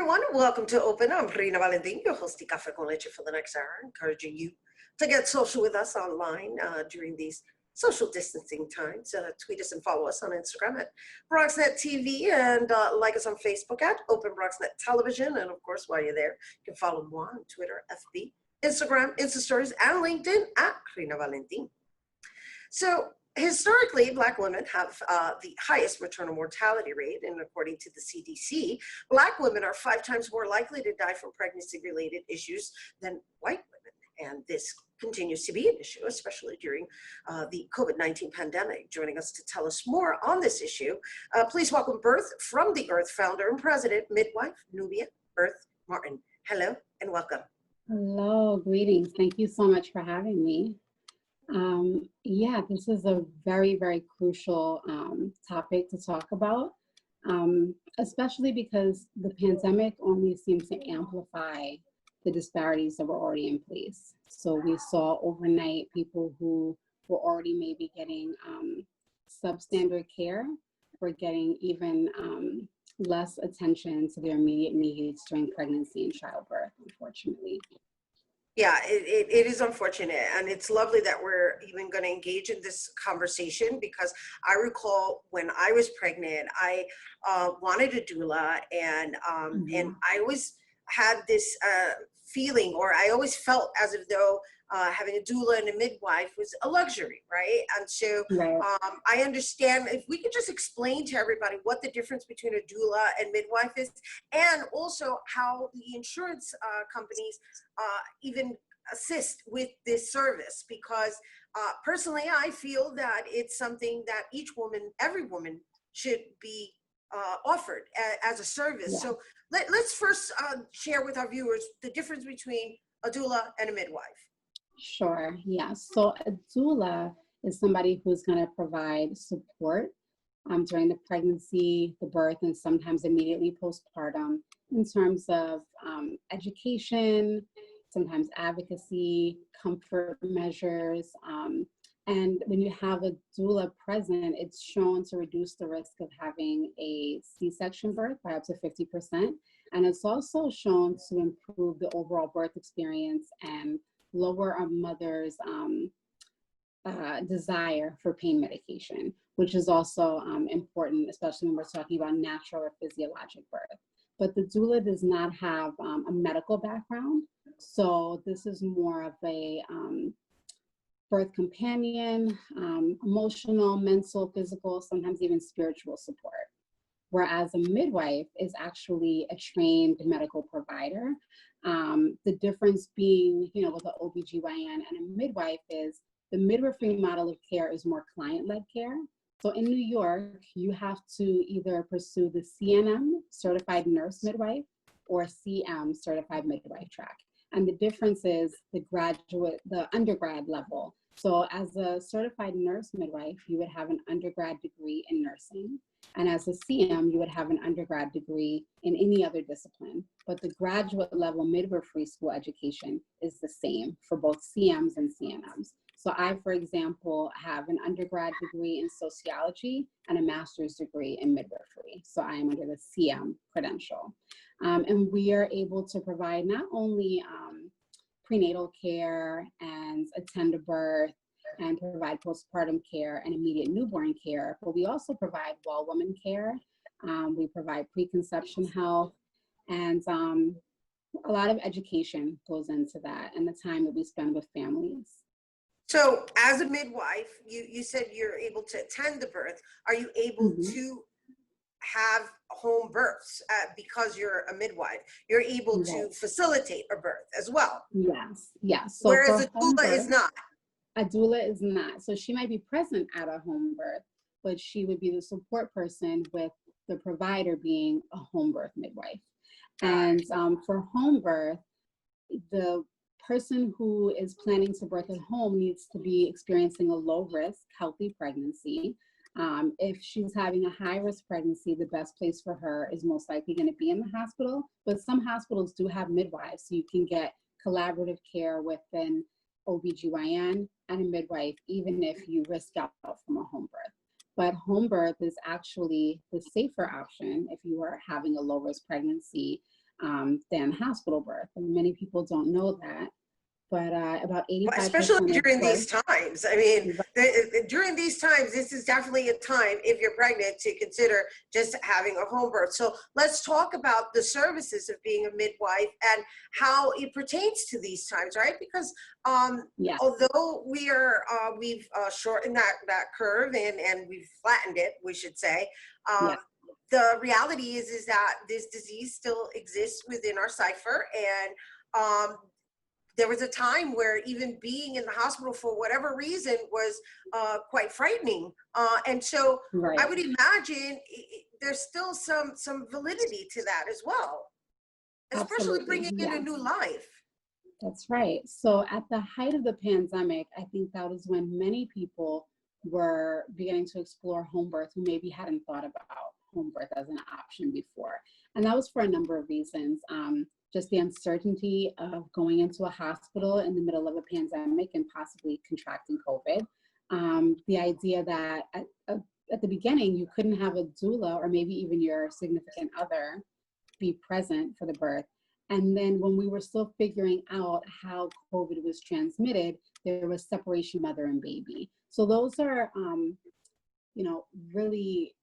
everyone, welcome to Open. I'm Rhina Valentin, your host of Café con Leche for the next hour, encouraging you to get social with us online during these social distancing times. Tweet us and follow us on Instagram at BronxNet TV and like us on Facebook at Open BronxNet Television. And of course, while you're there, you can follow me on Twitter, FB, Instagram, Insta Stories, and LinkedIn at Rhina Valentin. So historically, Black women have the highest maternal mortality rate, and according to the CDC, Black women are 5 times more likely to die from pregnancy-related issues than white women. And this continues to be an issue, especially during the COVID-19 pandemic. Joining us to tell us more on this issue, please welcome Birth from the Earth founder and president, Midwife Nubia Earth Martin. Hello and welcome. Hello, greetings. Thank you so much for having me. Yeah, this is a very, very crucial topic to talk about, especially because the pandemic only seems to amplify the disparities that were already in place. So we saw overnight people who were already maybe getting substandard care were getting even less attention to their immediate needs during pregnancy and childbirth, unfortunately. Yeah, it is unfortunate, and it's lovely that we're even going to engage in this conversation, because I recall when I was pregnant, I wanted a doula, and I always had this feeling, or I always felt as if though having a doula and a midwife was a luxury, right? And so I understand, if we could just explain to everybody what the difference between a doula and midwife is, and also how the insurance companies even assist with this service, because personally I feel that it's something that each woman, every woman should be offered as a service. Yeah. So let's first share with our viewers the difference between a doula and a midwife. Sure, yeah. So a doula is somebody who's going to provide support during the pregnancy, the birth, and sometimes immediately postpartum in terms of education, sometimes advocacy, comfort measures. And when you have a doula present, it's shown to reduce the risk of having a C-section birth by up to 50%. And it's also shown to improve the overall birth experience and lower a mother's desire for pain medication, which is also important, especially when we're talking about natural or physiologic birth. But the doula does not have a medical background. So this is more of a birth companion, emotional, mental, physical, sometimes even spiritual support. Whereas a midwife is actually a trained medical provider. The difference being, you know, with an OBGYN and a midwife is the midwifery model of care is more client-led care. So in New York, you have to either pursue the CNM, Certified Nurse Midwife, or CM, Certified Midwife track. And the difference is the undergrad level. So as a certified nurse midwife, you would have an undergrad degree in nursing. And as a CM, you would have an undergrad degree in any other discipline. But the graduate level midwifery school education is the same for both CMs and CNMs. So I, for example, have an undergrad degree in sociology and a master's degree in midwifery. So I am under the CM credential. And we are able to provide not only prenatal care and attend to birth and provide postpartum care and immediate newborn care, but we also provide well woman care. We provide preconception health, and a lot of education goes into that and the time that we spend with families. So as a midwife, you said you're able to attend the birth. Are you able to have home births because you're a midwife? You're able to facilitate a birth as well. Yes, yes. So whereas a doula is not. A doula is not. So she might be present at a home birth, but she would be the support person with the provider being a home birth midwife. And for home birth, the person who is planning to birth at home needs to be experiencing a low risk, healthy pregnancy. If she's having a high risk pregnancy, the best place for her is most likely going to be in the hospital, but some hospitals do have midwives, so you can get collaborative care with an OBGYN and a midwife, even if you risk out from a home birth. But home birth is actually the safer option if you are having a low risk pregnancy. than hospital birth. And many people don't know that, but about 85% Well, especially of during these births. times. I mean, during these times, this is definitely a time, if you're pregnant, to consider just having a home birth. So let's talk about the services of being a midwife and how it pertains to these times, right? Because Yeah, although we've shortened that curve and we've flattened it, we should say, yeah, the reality is that this disease still exists within our cipher, and there was a time where even being in the hospital for whatever reason was quite frightening. And so I right. would imagine there's still some validity to that as well, especially Absolutely. bringing in a Yes, new life. that's right. So at the height of the pandemic, I think that was when many people were beginning to explore home birth who maybe hadn't thought about home birth as an option before. And that was for a number of reasons. Just the uncertainty of going into a hospital in the middle of a pandemic and possibly contracting COVID. The idea that at the beginning, you couldn't have a doula or maybe even your significant other be present for the birth. And then when we were still figuring out how COVID was transmitted, there was separation mother and baby. So those are, really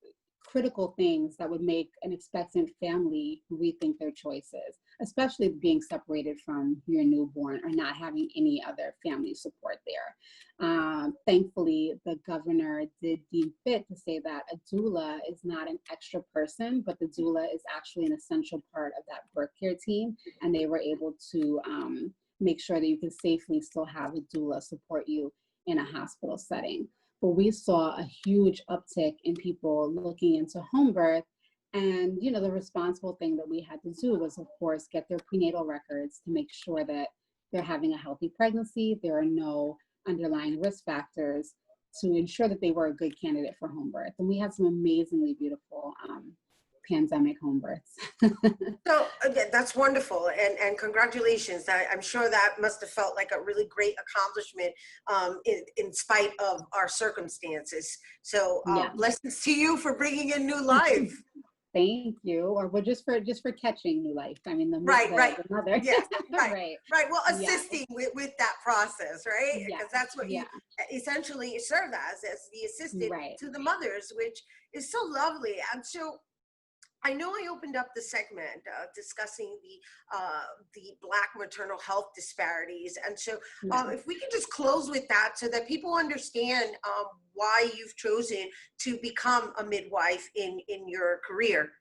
critical things that would make an expectant family rethink their choices, especially being separated from your newborn or not having any other family support there. Thankfully, the governor did deem fit to say that a doula is not an extra person, but the doula is actually an essential part of that birth care team, and they were able to make sure that you can safely still have a doula support you in a hospital setting. But we saw a huge uptick in people looking into home birth. And, the responsible thing that we had to do was, of course, get their prenatal records to make sure that they're having a healthy pregnancy, there are no underlying risk factors, to ensure that they were a good candidate for home birth. And we had some amazingly beautiful pandemic home births. So again, that's wonderful, and congratulations. I'm sure that must have felt like a really great accomplishment in spite of our circumstances. So Yeah. blessings to you for bringing in new life. Thank you. Or well, just for catching new life. I mean, the Right, right. the mother. Yes, right, Right. right. Well, Yeah. assisting with that process, right? Yeah. Because that's what you Yeah. essentially serve as the assistant Right. to the mothers, which is so lovely. And so I know I opened up the segment discussing the Black maternal health disparities, and so Yeah. if we could just close with that, so that people understand why you've chosen to become a midwife in your career.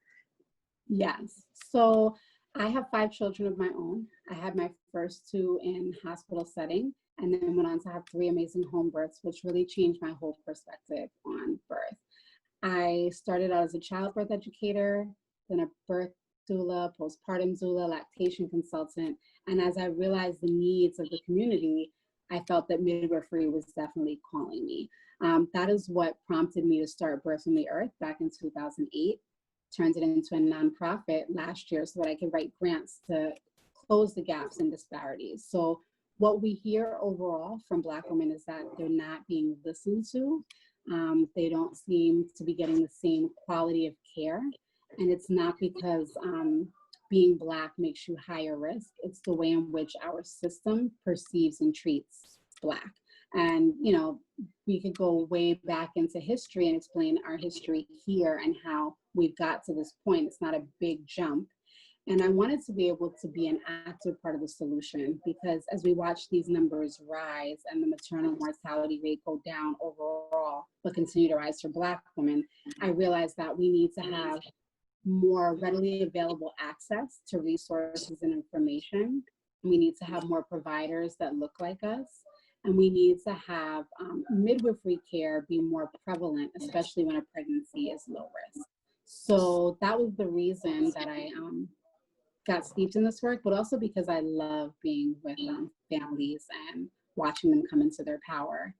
Yes. So I have 5 children of my own. I had my first 2 in hospital setting, and then went on to have 3 amazing home births, which really changed my whole perspective on birth. I started out as a childbirth educator, then a birth doula, postpartum doula, lactation consultant. And as I realized the needs of the community, I felt that midwifery was definitely calling me. That is what prompted me to start Birth from the Earth back in 2008. Turned it into a nonprofit last year so that I could write grants to close the gaps and disparities. So what we hear overall from Black women is that they're not being listened to. They don't seem to be getting the same quality of care. And it's not because being Black makes you higher risk. It's the way in which our system perceives and treats Black. And, we could go way back into history and explain our history here and how we've got to this point. It's not a big jump. And I wanted to be able to be an active part of the solution, because as we watch these numbers rise and the maternal mortality rate go down overall, but continue to rise for Black women, I realized that we need to have more readily available access to resources and information. We need to have more providers that look like us. And we need to have midwifery care be more prevalent, especially when a pregnancy is low risk. So that was the reason that I got steeped in this work, but also because I love being with families and watching them come into their power.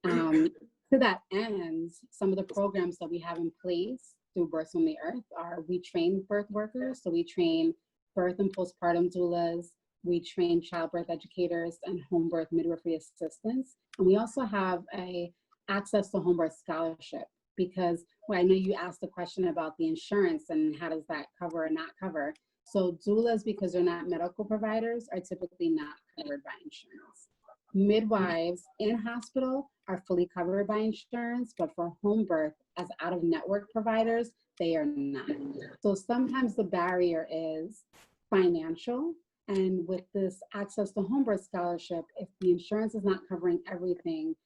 To that end, some of the programs that we have in place through Birth from the Earth are, we train birth workers. So we train birth and postpartum doulas. We train childbirth educators and home birth midwifery assistants. And we also have access to home birth scholarship. because well, I know you asked the question about the insurance and how does that cover or not cover. So doulas, because they're not medical providers, are typically not covered by insurance. Midwives in hospital are fully covered by insurance, but for home birth as out-of-network providers, they are not. So sometimes the barrier is financial. And with this access to home birth scholarship, if the insurance is not covering everything,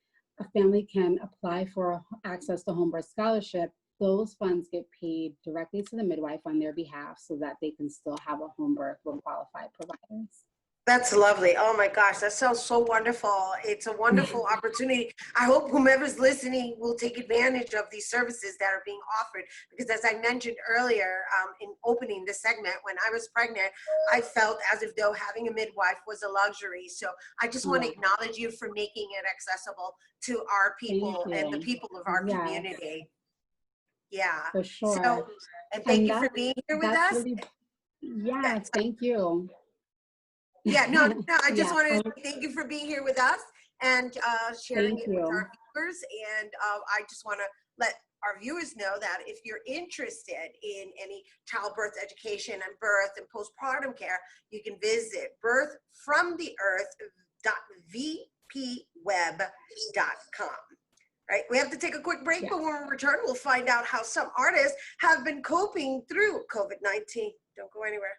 a family can apply for access to home birth scholarship. Those funds get paid directly to the midwife on their behalf so that they can still have a home birth with qualified providers. That's lovely. Oh my gosh, that sounds so wonderful. It's a wonderful opportunity. I hope whomever's listening will take advantage of these services that are being offered, because as I mentioned earlier in opening this segment, when I was pregnant, I felt as if though having a midwife was a luxury. So I just want to acknowledge you for making it accessible to our people and the people of our community. Yeah. For sure. So, and thank you for being here with us. Really, yes, thank you. Yeah, no, I just wanted to say thank you for being here with us and sharing it with our viewers. And I just want to let our viewers know that if you're interested in any childbirth education and birth and postpartum care, you can visit birthfromtheearth.vpweb.com. Right, we have to take a quick break, but when we return, we'll find out how some artists have been coping through COVID-19. Don't go anywhere.